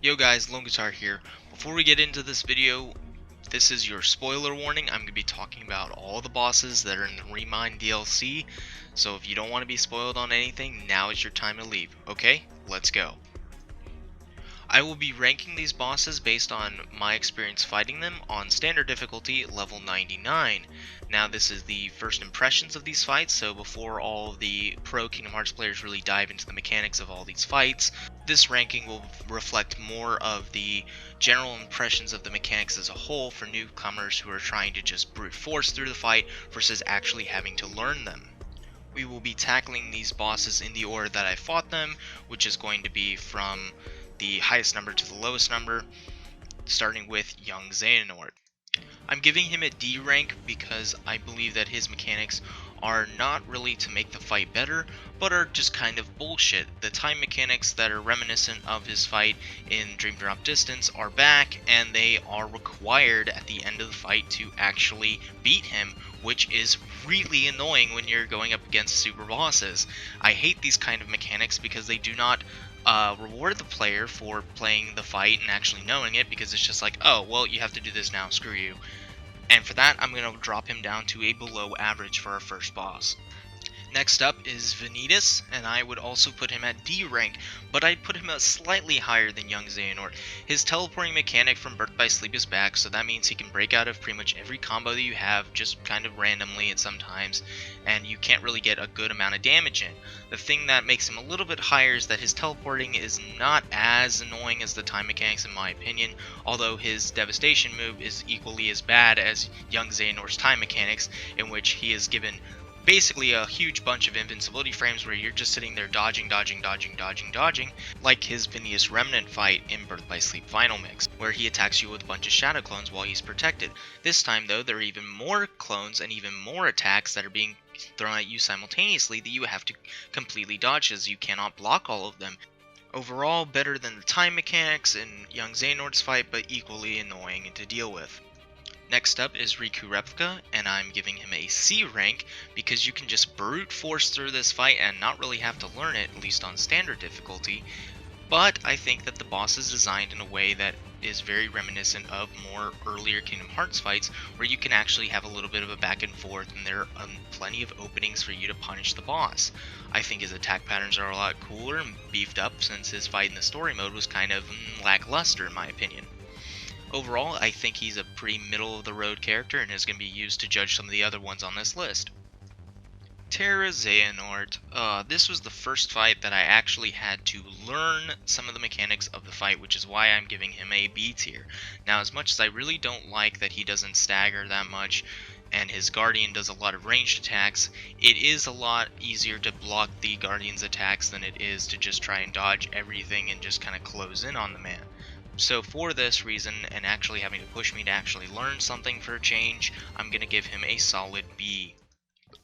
Yo guys, Lone Guitar here. Before we get into this video, this is your spoiler warning. I'm going to be talking about all the bosses that are in the ReMind DLC, so if you don't want to be spoiled on anything, now is your time to leave. Okay, let's go. I will be ranking these bosses based on my experience fighting them on standard difficulty level 99. Now this is the first impressions of these fights, so before all of the pro Kingdom Hearts players really dive into the mechanics of all these fights, this ranking will reflect more of the general impressions of the mechanics as a whole for newcomers who are trying to just brute force through the fight versus actually having to learn them. We will be tackling these bosses in the order that I fought them, which is going to be from the highest number to the lowest number, starting with young Xehanort. I'm giving him a D rank because I believe that his mechanics are not really to make the fight better, but are just kind of bullshit. The time mechanics that are reminiscent of his fight in Dream Drop Distance are back, and they are required at the end of the fight to actually beat him, which is really annoying when you're going up against super bosses. I hate these kind of mechanics because they do not reward the player for playing the fight and actually knowing it, because it's just like, oh, well, you have to do this now, screw you. And for that, I'm going to drop him down to a below average for our first boss. Next up is Venetus, and I would also put him at D rank, but I'd put him slightly higher than young Xehanort. His teleporting mechanic from Birth by Sleep is back, so that means he can break out of pretty much every combo that you have, just kind of randomly at sometimes, and you can't really get a good amount of damage in. The thing that makes him a little bit higher is that his teleporting is not as annoying as the time mechanics in my opinion, although his devastation move is equally as bad as young Xehanort's time mechanics, in which he is given basically a huge bunch of invincibility frames where you're just sitting there dodging, like his Venetus Remnant fight in Birth by Sleep Final Mix, where he attacks you with a bunch of shadow clones while he's protected. This time though, there are even more clones and even more attacks that are being thrown at you simultaneously that you have to completely dodge, as you cannot block all of them. Overall, better than the time mechanics in young Xehanort's fight, but equally annoying to deal with. Next up is Riku Replica, and I'm giving him a C rank because you can just brute force through this fight and not really have to learn it, at least on standard difficulty. But I think that the boss is designed in a way that is very reminiscent of more earlier Kingdom Hearts fights, where you can actually have a little bit of a back and forth, and there are plenty of openings for you to punish the boss. I think his attack patterns are a lot cooler and beefed up, since his fight in the story mode was kind of lackluster in my opinion. Overall, I think he's a pretty middle-of-the-road character and is going to be used to judge some of the other ones on this list. Terra Xehanort. This was the first fight that I actually had to learn some of the mechanics of the fight, which is why I'm giving him a B tier. Now, as much as I really don't like that he doesn't stagger that much, and his Guardian does a lot of ranged attacks, it is a lot easier to block the Guardian's attacks than it is to just try and dodge everything and just kind of close in on the man. So for this reason, and actually having to push me to actually learn something for a change, I'm going to give him a solid B.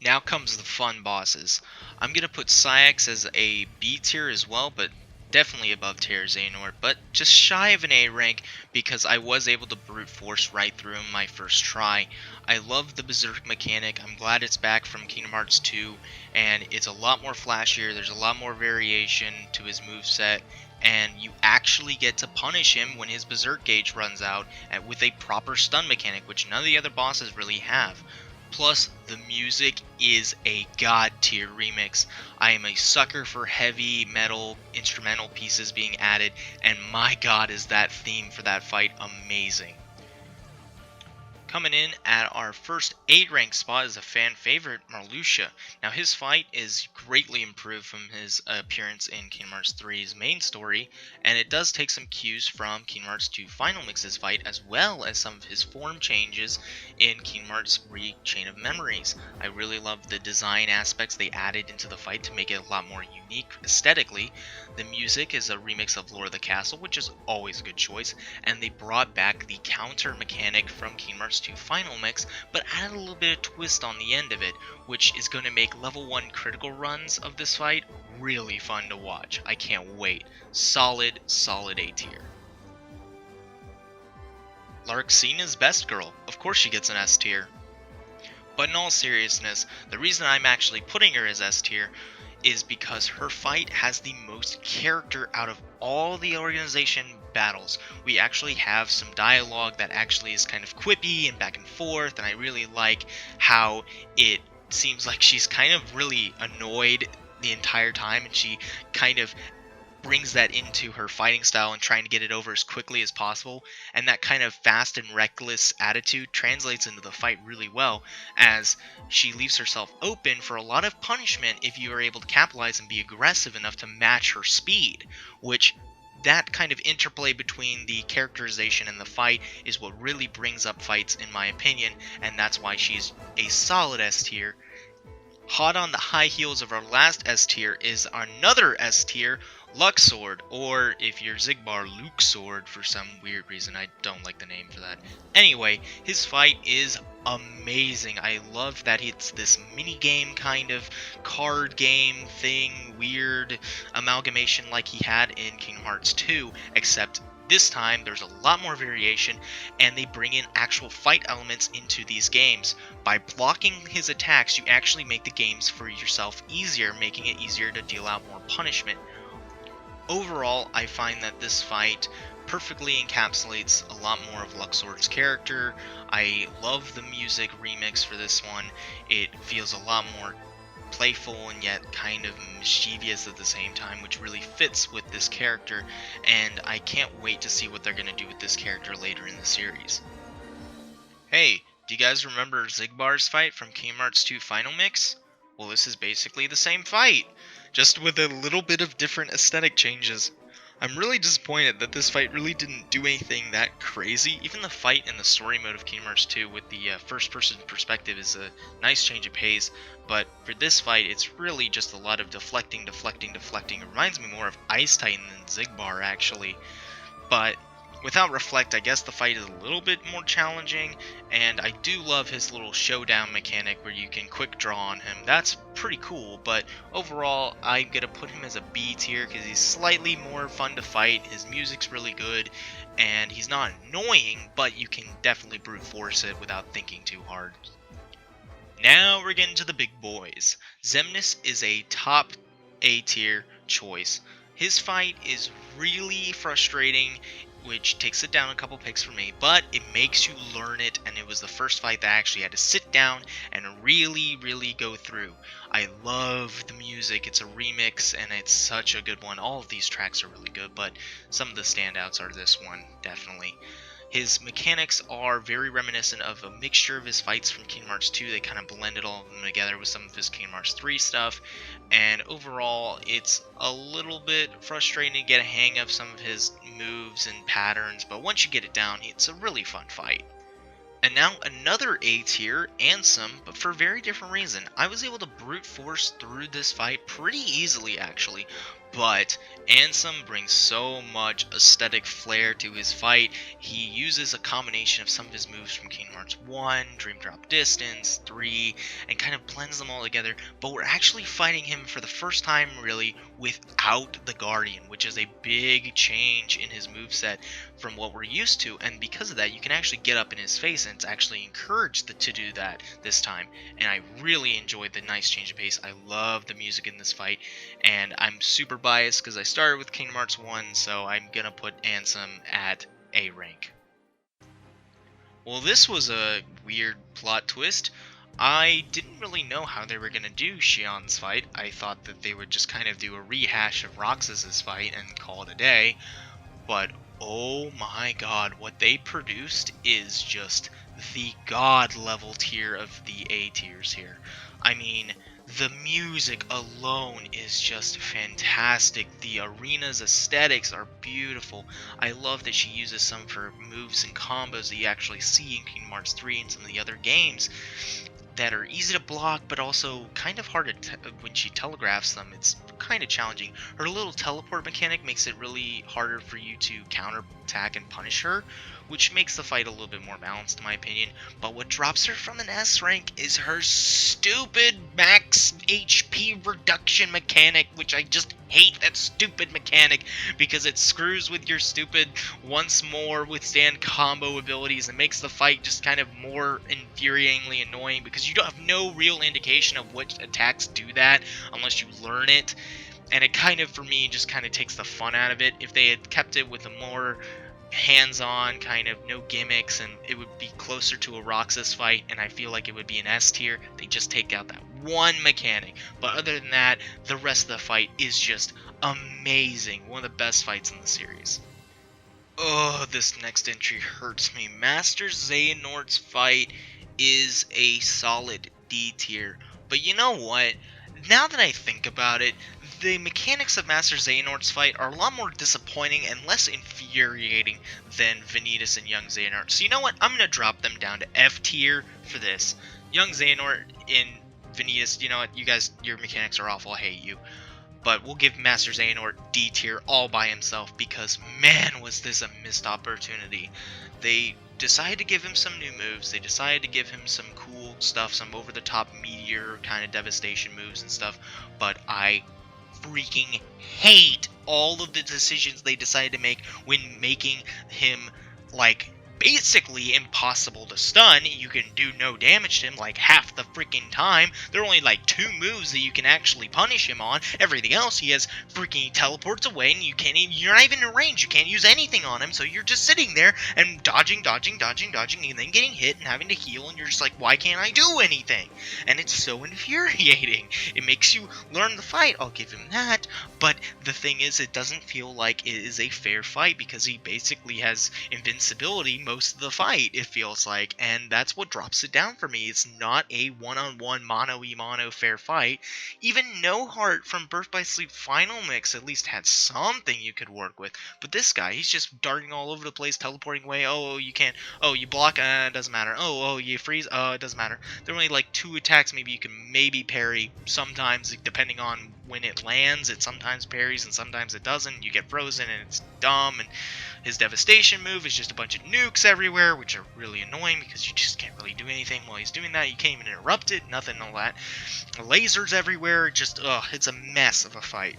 Now comes the fun bosses. I'm going to put Saïx as a B tier as well, but definitely above Terra Xehanort, but just shy of an A rank because I was able to brute force right through him my first try. I love the Berserk mechanic. I'm glad it's back from Kingdom Hearts 2, and it's a lot more flashier. There's a lot more variation to his moveset, and you actually get to punish him when his Berserk gauge runs out with a proper stun mechanic, which none of the other bosses really have. Plus, the music is a god tier remix. I am a sucker for heavy metal instrumental pieces being added, and my god is that theme for that fight amazing. Coming in at our first 8 rank spot is a fan favorite, Marluxia. Now his fight is greatly improved from his appearance in Kingdom Hearts 3's main story, and it does take some cues from Kingdom Hearts 2 Final Mix's fight, as well as some of his form changes in Kingdom Hearts 3 Chain of Memories. I really love the design aspects they added into the fight to make it a lot more unique aesthetically. The music is a remix of Lore of the Castle, which is always a good choice, and they brought back the counter mechanic from Kingdom Hearts 2 Final Mix, but added a little bit of twist on the end of it, which is going to make level 1 critical runs of this fight really fun to watch. I can't wait. Solid A tier. Larxena's Best Girl. Of course she gets an S tier. But in all seriousness, the reason I'm actually putting her as S tier is because her fight has the most character out of all the organization battles. We actually have some dialogue that actually is kind of quippy and back and forth, and I really like how it seems like she's kind of really annoyed the entire time, and she kind of brings that into her fighting style and trying to get it over as quickly as possible, and that kind of fast and reckless attitude translates into the fight really well, as she leaves herself open for a lot of punishment if you are able to capitalize and be aggressive enough to match her speed, which that kind of interplay between the characterization and the fight is what really brings up fights in my opinion, and that's why she's a solid S tier. Hot on the high heels of our last S tier is another S tier, Lux Sword, or if you're Zigbar, Lux Sword for some weird reason. I don't like the name for that. Anyway, his fight is amazing. I love that it's this mini game kind of card game thing, weird amalgamation like he had in Kingdom Hearts 2, except this time there's a lot more variation, and they bring in actual fight elements into these games. By blocking his attacks, you actually make the games for yourself easier, making it easier to deal out more punishment. Overall, I find that this fight perfectly encapsulates a lot more of Lux Sword's character. I love the music remix for this one. It feels a lot more playful and yet kind of mischievous at the same time, which really fits with this character, and I can't wait to see what they're going to do with this character later in the series. Hey, do you guys remember Zigbar's fight from Kingdom Hearts 2 Final Mix? Well, this is basically the same fight, just with a little bit of different aesthetic changes. I'm really disappointed that this fight really didn't do anything that crazy. Even the fight in the story mode of Kingdom Hearts 2 with the first-person perspective is a nice change of pace, but for this fight, it's really just a lot of deflecting. It reminds me more of Ice Titan than Zigbar, actually. But without Reflect, I guess the fight is a little bit more challenging, and I do love his little showdown mechanic where you can quick draw on him. That's pretty cool, but overall, I'm going to put him as a B tier because he's slightly more fun to fight, his music's really good, and he's not annoying, but you can definitely brute force it without thinking too hard. Now we're getting to the big boys. Xemnas is a top A tier choice. His fight is really frustrating, which takes it down a couple picks for me, but it makes you learn it, and it was the first fight that I actually had to sit down and really go through. I love the music, it's a remix, and it's such a good one. All of these tracks are really good, but some of the standouts are this one, definitely. His mechanics are very reminiscent of a mixture of his fights from Kingdom Hearts 2. They kind of blended all of them together with some of his Kingdom Hearts 3 stuff. And overall, it's a little bit frustrating to get a hang of some of his moves and patterns. But once you get it down, it's a really fun fight. And now another A tier, Ansem, but for a very different reason. I was able to brute force through this fight pretty easily, actually. But Ansem brings so much aesthetic flair to his fight. He uses a combination of some of his moves from Kingdom Hearts 1, Dream Drop Distance, 3, and kind of blends them all together. But we're actually fighting him for the first time, really, without the Guardian, which is a big change in his moveset from what we're used to. And because of that, you can actually get up in his face, and it's actually encouraged to do that this time. And I really enjoyed the nice change of pace. I love the music in this fight, and I'm super biased because I started with Kingdom Hearts 1, so I'm gonna put Ansem at A rank. Well, this was a weird plot twist. I didn't really know how they were gonna do Sheon's fight. I thought that they would just kind of do a rehash of Roxas's fight and call it a day, but oh my god, what they produced is just the god level tier of the A tiers here. I mean, the music alone is just fantastic. The arena's aesthetics are beautiful. I love that she uses some for moves and combos that you actually see in Kingdom Hearts 3 and some of the other games that are easy to block, but also kind of hard to when she telegraphs them. It's kind of challenging. Her little teleport mechanic makes it really harder for you to counter attack and punish her, which makes the fight a little bit more balanced in my opinion. But what drops her from an S rank is her stupid max HP reduction mechanic, which I just hate that stupid mechanic because it screws with your stupid once more withstand combo abilities and makes the fight just kind of more infuriatingly annoying because you don't have no real indication of which attacks do that unless you learn it. And it kind of, for me, just kind of takes the fun out of it. If they had kept it with a more hands-on, kind of no gimmicks, and it would be closer to a Roxas fight, and I feel like it would be an S tier, they just take out that one mechanic. But other than that, the rest of the fight is just amazing. One of the best fights in the series. Oh, this next entry hurts me. Master Xehanort's fight is a solid D tier. But you know what? Now that I think about it, the mechanics of Master Xehanort's fight are a lot more disappointing and less infuriating than Venetus and Young Xehanort. So you know what? I'm going to drop them down to F tier for this. Young Xehanort in Venetus, you know what? You guys, your mechanics are awful. I hate you. But we'll give Master Xehanort D tier all by himself because, man, was this a missed opportunity. They decided to give him some new moves. They decided to give him some cool stuff, some over-the-top meteor kind of devastation moves and stuff. But I freaking hate all of the decisions they decided to make when making him, like, basically impossible to stun. You can do no damage to him like half the freaking time. There are only like 2 moves that you can actually punish him on. Everything else he has freaking teleports away and you're not even in range. You can't use anything on him, so you're just sitting there and dodging, and then getting hit and having to heal, and you're just like, why can't I do anything? And it's so infuriating. It makes you learn the fight, I'll give him that, but the thing is, it doesn't feel like it is a fair fight because he basically has invincibility most of the fight, it feels like, and that's what drops it down for me. It's not a one-on-one mono-e-mono fair fight. Even No Heart from Birth by Sleep Final Mix at least had something you could work with, but this guy, he's just darting all over the place, teleporting away. Oh, you can't. Oh, you block, it doesn't matter. Oh, you freeze, it doesn't matter. There are only like 2 attacks maybe you can maybe parry sometimes, depending on when it lands. It sometimes parries and sometimes it doesn't. You get frozen and it's dumb, and his devastation move is just a bunch of nukes everywhere, which are really annoying because you just can't really do anything while he's doing that. You can't even interrupt it, nothing, all that. Lasers everywhere, just, it's a mess of a fight.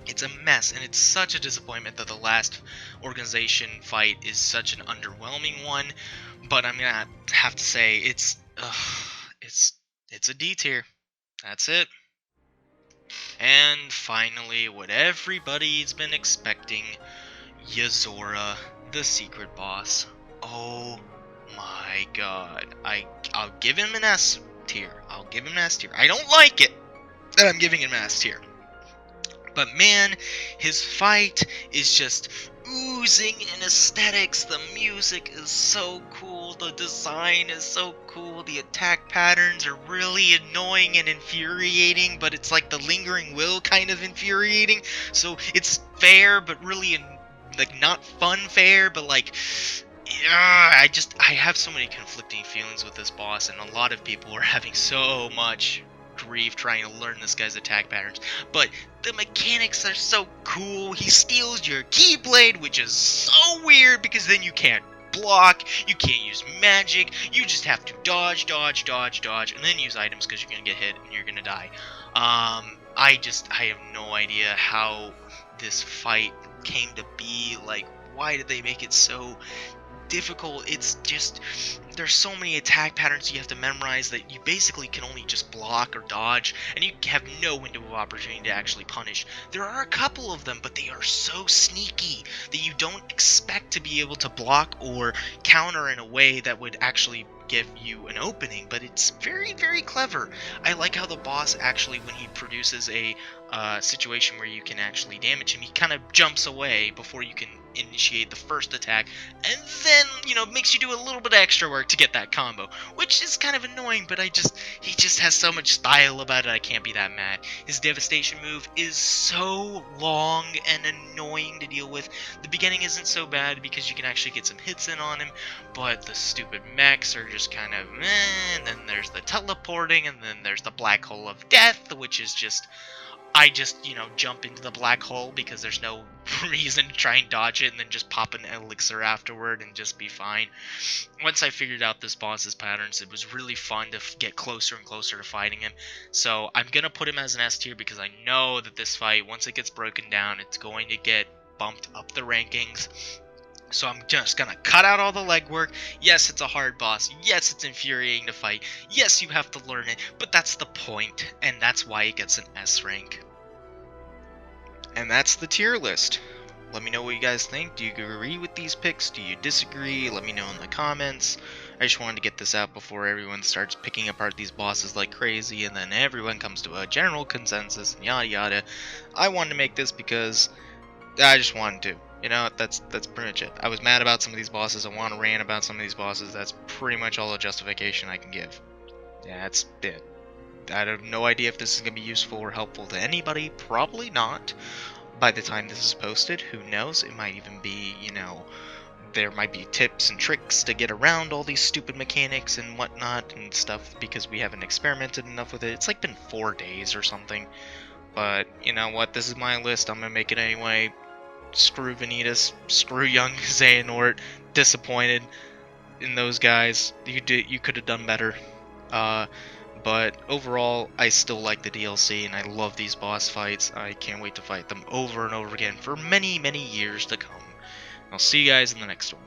It's a mess, and it's such a disappointment that the last organization fight is such an underwhelming one, but I'm gonna have to say it's a D tier. That's it. And finally, what everybody's been expecting, Yozora, the secret boss. Oh my god. I'll give him an S tier. I'll give him an S tier. I don't like it that I'm giving him an S tier. But man, his fight is just oozing in aesthetics. The music is so cool. The design is so cool. The attack patterns are really annoying and infuriating, but it's like the lingering will kind of infuriating. So it's fair, but really like not fun fair, but like I have so many conflicting feelings with this boss, and a lot of people are having so much grief trying to learn this guy's attack patterns. But the mechanics are so cool. He steals your Keyblade, which is so weird because then you can't block, you can't use magic, you just have to dodge, and then use items because you're gonna get hit and you're gonna die. I have no idea how this fight came to be. Like, why did they make it so difficult? It's just, there's so many attack patterns you have to memorize that you basically can only just block or dodge, and you have no window of opportunity to actually punish. There are a couple of them, but they are so sneaky that you don't expect to be able to block or counter in a way that would actually give you an opening, but it's very, very clever. I like how the boss actually, when he produces a situation where you can actually damage him, he kind of jumps away before you can initiate the first attack, and then, you know, makes you do a little bit of extra work to get that combo, which is kind of annoying, but he just has so much style about it, I can't be that mad. His devastation move is so long and annoying to deal with. The beginning isn't so bad because you can actually get some hits in on him, but the stupid mechs are just kind of meh, and then there's the teleporting, and then there's the black hole of death, which is just I just, you know, jump into the black hole because there's no reason to try and dodge it and then just pop an elixir afterward and just be fine. Once I figured out this boss's patterns, it was really fun to get closer and closer to fighting him. So I'm going to put him as an S tier because I know that this fight, once it gets broken down, it's going to get bumped up the rankings. So I'm just gonna cut out all the legwork. Yes, it's a hard boss. Yes, it's infuriating to fight. Yes, you have to learn it, but that's the point, and that's why it gets an S rank. And that's the tier list. Let me know what you guys think. Do you agree with these picks? Do you disagree? Let me know in the comments. I just wanted to get this out before everyone starts picking apart these bosses like crazy, and then everyone comes to a general consensus, and yada yada. I wanted to make this because I just wanted to. You know, that's pretty much it. I was mad about some of these bosses. I want to rant about some of these bosses. That's pretty much all the justification I can give. Yeah, that's it. I have no idea if this is going to be useful or helpful to anybody. Probably not. By the time this is posted, who knows? It might even be, you know, there might be tips and tricks to get around all these stupid mechanics and whatnot and stuff because we haven't experimented enough with it. It's like been 4 days or something. But, you know what? This is my list. I'm going to make it anyway. Screw Venetus, screw young Xehanort, disappointed in those guys. You could have done better. But overall, I still like the DLC, and I love these boss fights. I can't wait to fight them over and over again for many, many years to come. I'll see you guys in the next one.